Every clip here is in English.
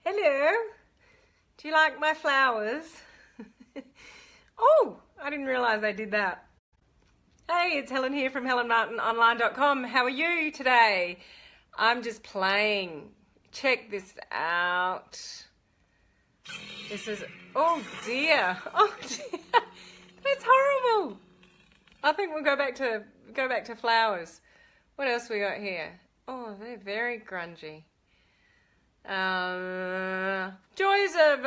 Hello. Do you like my flowers? Oh, I didn't realize they did that. Hey, it's Helen here from helenmartinonline.com. How are you today? I'm just playing. Check this out. This is, oh dear. Oh dear. That's horrible. I think we'll go back to flowers. What else we got here? Oh, they're very grungy. Joys of,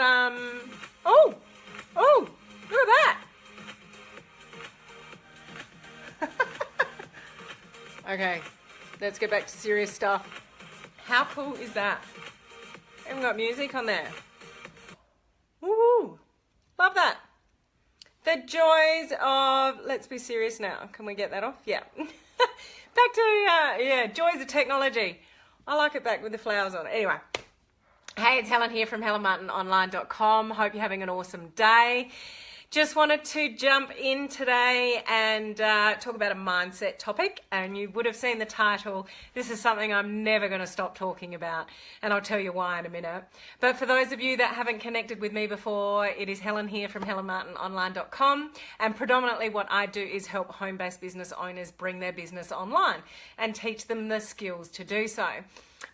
oh, look at that. Okay, let's get back to serious stuff. How cool is that? Even got music on there. Woo! Love that. The joys of, let's be serious now. Can we get that off? Yeah. Back to, joys of technology. I like it back with the flowers on. Anyway. Hey, it's Helen here from helenmartinonline.com. Hope you're having an awesome day. Just wanted to jump in today and talk about a mindset topic, and you would have seen the title. This is something I'm never going to stop talking about, and I'll tell you why in a minute. But for those of you that haven't connected with me before, it is Helen here from helenmartinonline.com, and predominantly what I do is help home-based business owners bring their business online and teach them the skills to do so.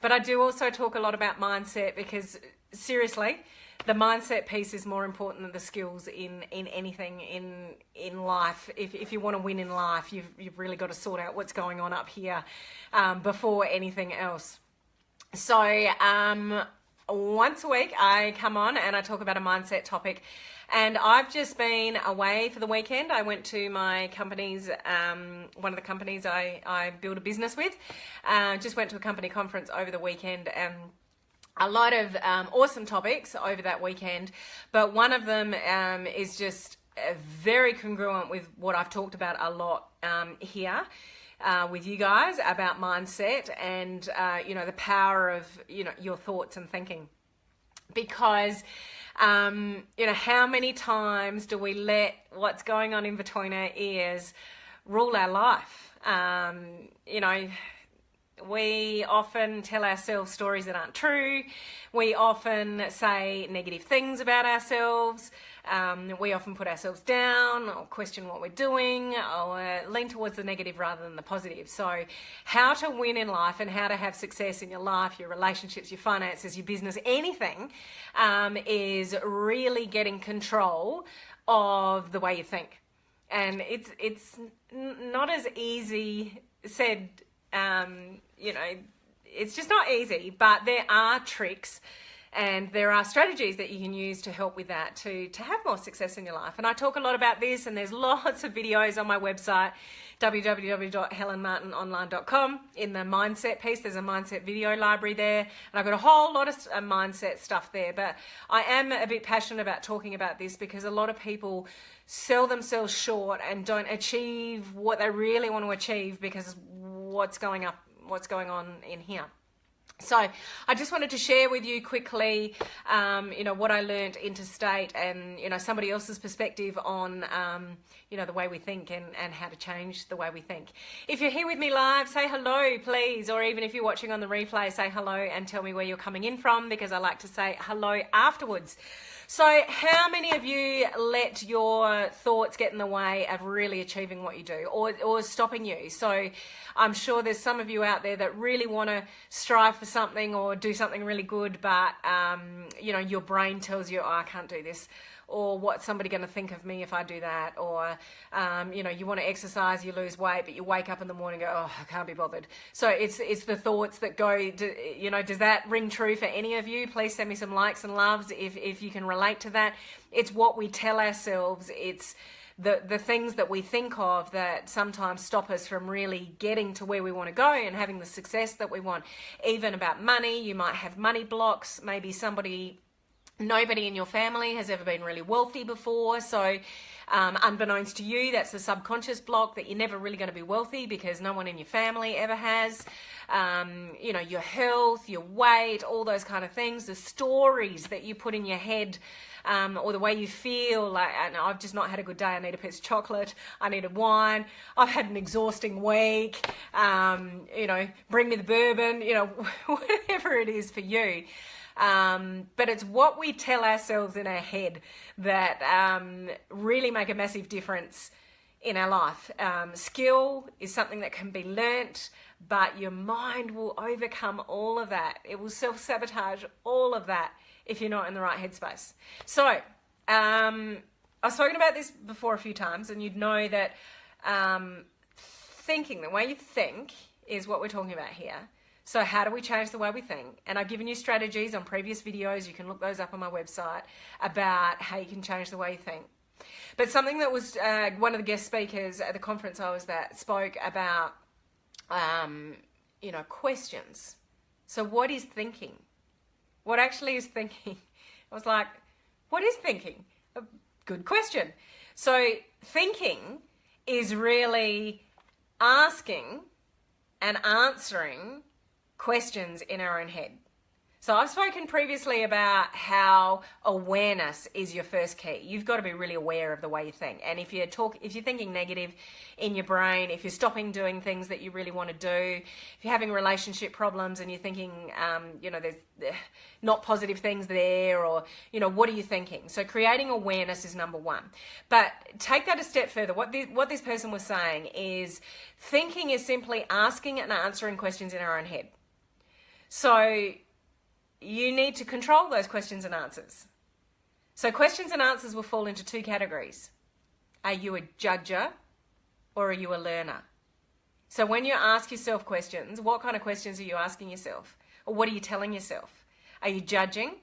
But I do also talk a lot about mindset because, seriously, the mindset piece is more important than the skills in anything in life. If you want to win in life, you've really got to sort out what's going on up here before anything else. So once a week I come on and I talk about a mindset topic. And I've just been away for the weekend. I went to my company's, one of the companies I build a business with. Just went to a company conference over the weekend, and a lot of awesome topics over that weekend, but one of them is just very congruent with what I've talked about a lot here with you guys about mindset and the power of your thoughts and thinking. Because how many times do we let what's going on in between our ears rule our life? We often tell ourselves stories that aren't true. We often say negative things about ourselves. We often put ourselves down or question what we're doing or lean towards the negative rather than the positive. So how to win in life and how to have success in your life, your relationships, your finances, your business, anything, is really getting control of the way you think. And it's not as easy said. It's just not easy, but there are tricks and there are strategies that you can use to help with that, to have more success in your life. And I talk a lot about this, and there's lots of videos on my website, www.helenmartinonline.com. In the mindset piece, there's a mindset video library there, and I've got a whole lot of mindset stuff there. But I am a bit passionate about talking about this because a lot of people sell themselves short and don't achieve what they really want to achieve because what's going on in here. So I just wanted to share with you quickly, what I learned interstate and, somebody else's perspective on, the way we think and how to change the way we think. If you're here with me live, say hello, please. Or even if you're watching on the replay, say hello and tell me where you're coming in from, because I like to say hello afterwards. So how many of you let your thoughts get in the way of really achieving what you do or stopping you? So I'm sure there's some of you out there that really want to strive for something or do something really good, but, your brain tells you, oh, I can't do this. Or what's somebody going to think of me if I do that? Or, you want to exercise, you lose weight, but you wake up in the morning and go, oh, I can't be bothered. So it's the thoughts that go, does that ring true for any of you? Please send me some likes and loves if you can relate to that. It's what we tell ourselves. It's the things that we think of that sometimes stop us from really getting to where we want to go and having the success that we want. Even about money, you might have money blocks. Maybe nobody in your family has ever been really wealthy before. So Unbeknownst to you, that's the subconscious block that you're never really going to be wealthy because no one in your family ever has. You know, your health, your weight, all those kind of things, the stories that you put in your head, or the way you feel like, I've just not had a good day, I need a piece of chocolate, I need a wine, I've had an exhausting week, you know, bring me the bourbon, you know, whatever it is for you. But it's what we tell ourselves in our head that really make a massive difference in our life. Skill is something that can be learnt, but your mind will overcome all of that. It will self-sabotage all of that if you're not in the right headspace. So, I've spoken about this before a few times, and you'd know that thinking, the way you think, is what we're talking about here. So how do we change the way we think? And I've given you strategies on previous videos, you can look those up on my website, about how you can change the way you think. But something that was one of the guest speakers at the conference I was at spoke about, you know, questions. So what is thinking? What actually is thinking? I was like, what is thinking? A good question. So thinking is really asking and answering questions in our own head. So I've spoken previously about how awareness is your first key. You've got to be really aware of the way you think. And if you're thinking negative in your brain, if you're stopping doing things that you really want to do, if you're having relationship problems and you're thinking, you know, there's not positive things there, or, you know, what are you thinking? So creating awareness is number one. But take that a step further. What this person was saying is thinking is simply asking and answering questions in our own head. So you need to control those questions and answers. So questions and answers will fall into two categories. Are you a judger or are you a learner? So when you ask yourself questions, what kind of questions are you asking yourself? Or what are you telling yourself? Are you judging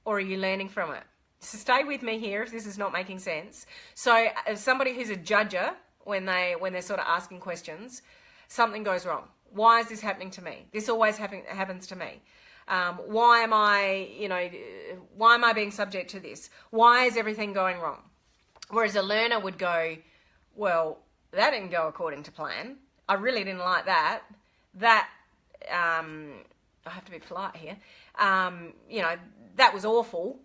or are you learning from it? So stay with me here if this is not making sense. So as somebody who's a judger, when they're sort of asking questions, something goes wrong. Why is this happening to me? This always happens to me. Why am I being subject to this? Why is everything going wrong? Whereas a learner would go, well, that didn't go according to plan. I really didn't like that. That, I have to be polite here. You know, that was awful.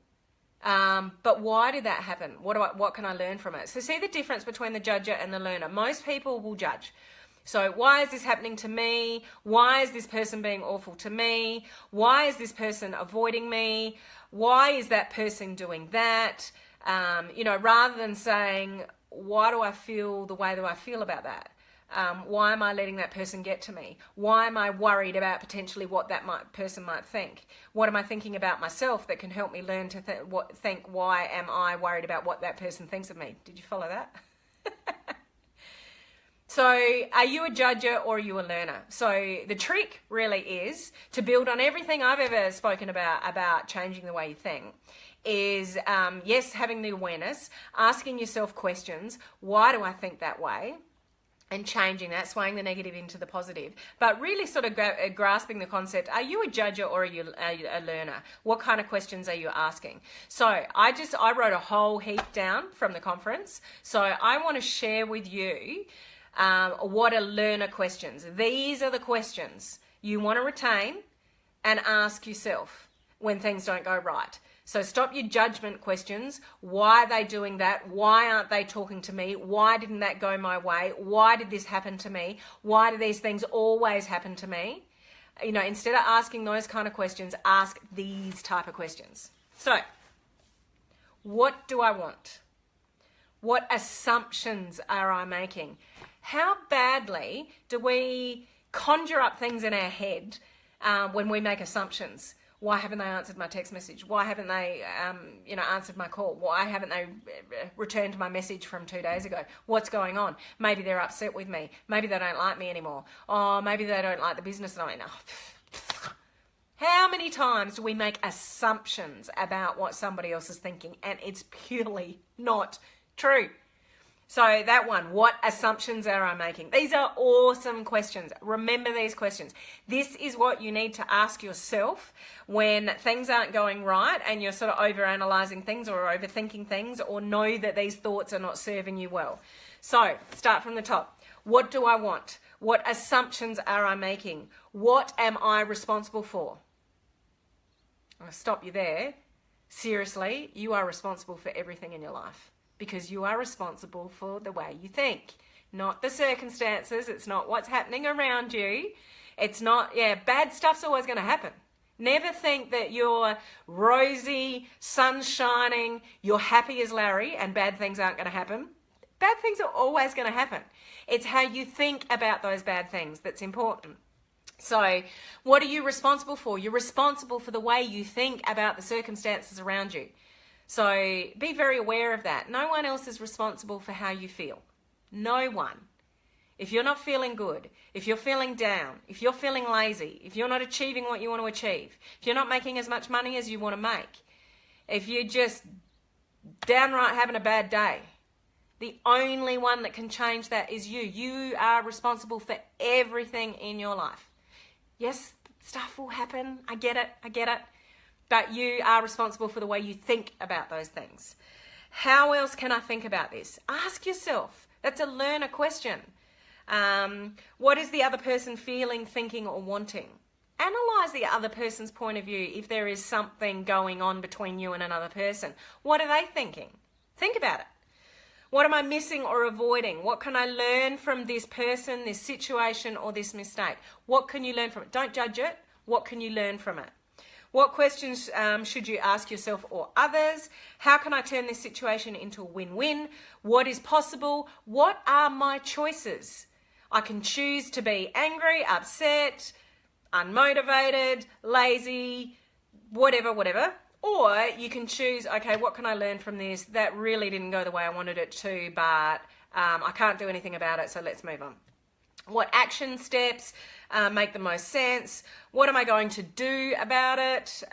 But why did that happen? What can I learn from it? So see the difference between the judger and the learner. Most people will judge. So why is this happening to me? Why is this person being awful to me? Why is this person avoiding me? Why is that person doing that? You know, rather than saying, why do I feel the way that I feel about that? Why am I letting that person get to me? Why am I worried about potentially what that person might think? What am I thinking about myself that can help me learn to think, why am I worried about what that person thinks of me? Did you follow that? So are you a judger or are you a learner? So the trick really is to build on everything I've ever spoken about changing the way you think, is yes, having the awareness, asking yourself questions, why do I think that way? And changing that, swaying the negative into the positive. But really sort of grasping the concept, are you a judger or are you a learner? What kind of questions are you asking? So I wrote a whole heap down from the conference. So I want to share with you what are learner questions. These are the questions you want to retain and ask yourself when things don't go right. So stop your judgment questions. Why are they doing that? Why aren't they talking to me? Why didn't that go my way? Why did this happen to me? Why do these things always happen to me? You know, instead of asking those kind of questions, ask these type of questions. So, what do I want? What assumptions are I making? How badly do we conjure up things in our head when we make assumptions? Why haven't they answered my text message? Why haven't they, answered my call? Why haven't they returned my message from 2 days ago? What's going on? Maybe they're upset with me. Maybe they don't like me anymore. Oh, maybe they don't like the business that I'm in. How many times do we make assumptions about what somebody else is thinking? And it's purely not true. So that one, what assumptions are I making? These are awesome questions. Remember these questions. This is what you need to ask yourself when things aren't going right and you're sort of overanalyzing things or overthinking things, or know that these thoughts are not serving you well. So start from the top. What do I want? What assumptions are I making? What am I responsible for? I'll stop you there. Seriously, you are responsible for everything in your life, because you are responsible for the way you think, not the circumstances. It's not what's happening around you. It's not, bad stuff's always going to happen. Never think that you're rosy, sun shining, you're happy as Larry and bad things aren't going to happen. Bad things are always going to happen. It's how you think about those bad things that's important. So what are you responsible for? You're responsible for the way you think about the circumstances around you. So be very aware of that. No one else is responsible for how you feel. No one. If you're not feeling good, if you're feeling down, if you're feeling lazy, if you're not achieving what you want to achieve, if you're not making as much money as you want to make, if you're just downright having a bad day, the only one that can change that is you. You are responsible for everything in your life. Yes, stuff will happen. I get it. But you are responsible for the way you think about those things. How else can I think about this? Ask yourself. That's a learner question. What is the other person feeling, thinking, or wanting? Analyze the other person's point of view if there is something going on between you and another person. What are they thinking? Think about it. What am I missing or avoiding? What can I learn from this person, this situation, or this mistake? What can you learn from it? Don't judge it. What can you learn from it? What questions should you ask yourself or others? How can I turn this situation into a win-win? What is possible? What are my choices? I can choose to be angry, upset, unmotivated, lazy, whatever. Or you can choose, okay, what can I learn from this? That really didn't go the way I wanted it to, but I can't do anything about it, so let's move on. What action steps make the most sense? What am I going to do about it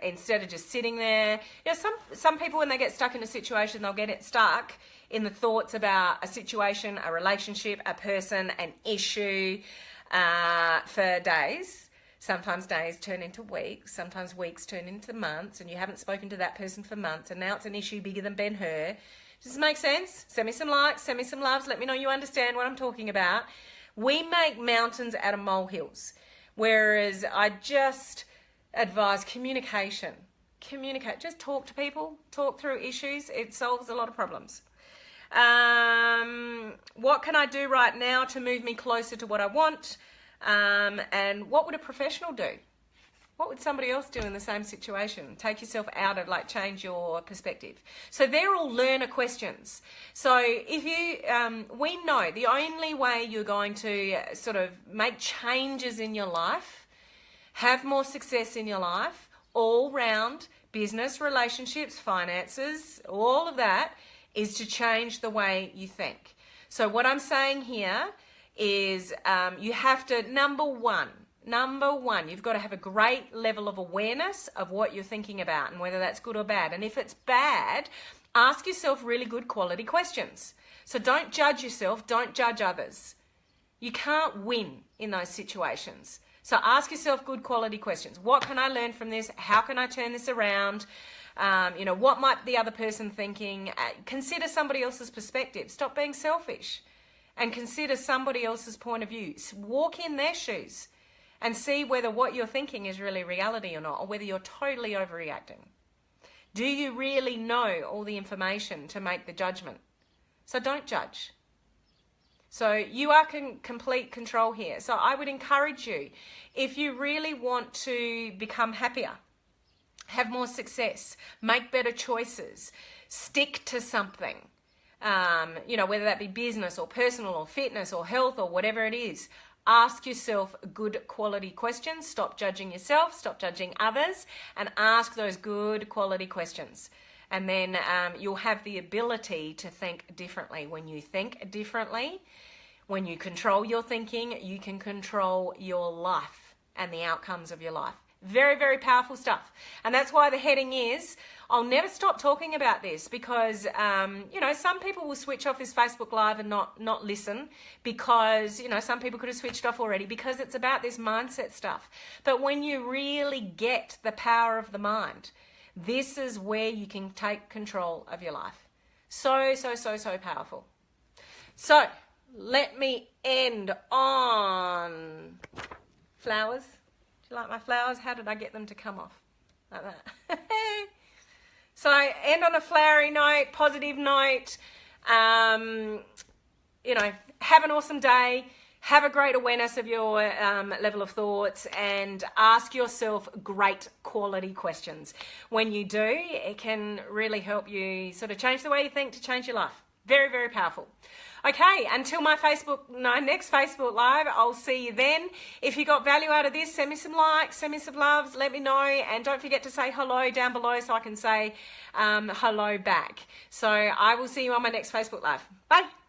instead of just sitting there? You know, some people, when they get stuck in a situation, they'll get stuck in the thoughts about a situation, a relationship, a person, an issue for days. Sometimes days turn into weeks, sometimes weeks turn into months, and you haven't spoken to that person for months, and now it's an issue bigger than Ben-Hur. Does this make sense? Send me some likes, send me some loves, let me know you understand what I'm talking about. We make mountains out of molehills, whereas I just advise communication. Communicate, just talk to people, talk through issues. It solves a lot of problems. What can I do right now to move me closer to what I want? And what would a professional do? What would somebody else do in the same situation? Take yourself out of, change your perspective. So they're all learner questions. So if you, we know the only way you're going to sort of make changes in your life, have more success in your life, all round, business, relationships, finances, all of that, is to change the way you think. So what I'm saying here is you have to, number one, you've got to have a great level of awareness of what you're thinking about and whether that's good or bad. And if it's bad, ask yourself really good quality questions. So don't judge yourself, don't judge others. You can't win in those situations. So ask yourself good quality questions. What can I learn from this? How can I turn this around? What might the other person thinking? Consider somebody else's perspective. Stop being selfish and consider somebody else's point of view. Walk in their shoes and see whether what you're thinking is really reality or not, or whether you're totally overreacting. Do you really know all the information to make the judgment? So don't judge. So you are in complete control here. So I would encourage you, if you really want to become happier, have more success, make better choices, stick to something, whether that be business or personal or fitness or health or whatever it is, ask yourself good quality questions. Stop judging yourself, stop judging others, and ask those good quality questions. And then you'll have the ability to think differently. When you think differently, when you control your thinking, you can control your life and the outcomes of your life. Very, very powerful stuff. And that's why the heading is, I'll never stop talking about this, because, you know, some people will switch off this Facebook Live and not listen because, you know, some people could have switched off already because it's about this mindset stuff. But when you really get the power of the mind, this is where you can take control of your life. So, so, so, so powerful. So, let me end on flowers. Do you like my flowers? How did I get them to come off? Like that. So, end on a flowery note, positive note. You know, have an awesome day. Have a great awareness of your level of thoughts, and ask yourself great quality questions. When you do, it can really help you sort of change the way you think to change your life. Very, very powerful. Okay, until my next Facebook Live, I'll see you then. If you got value out of this, send me some likes, send me some loves, let me know. And don't forget to say hello down below so I can say hello back. So I will see you on my next Facebook Live. Bye.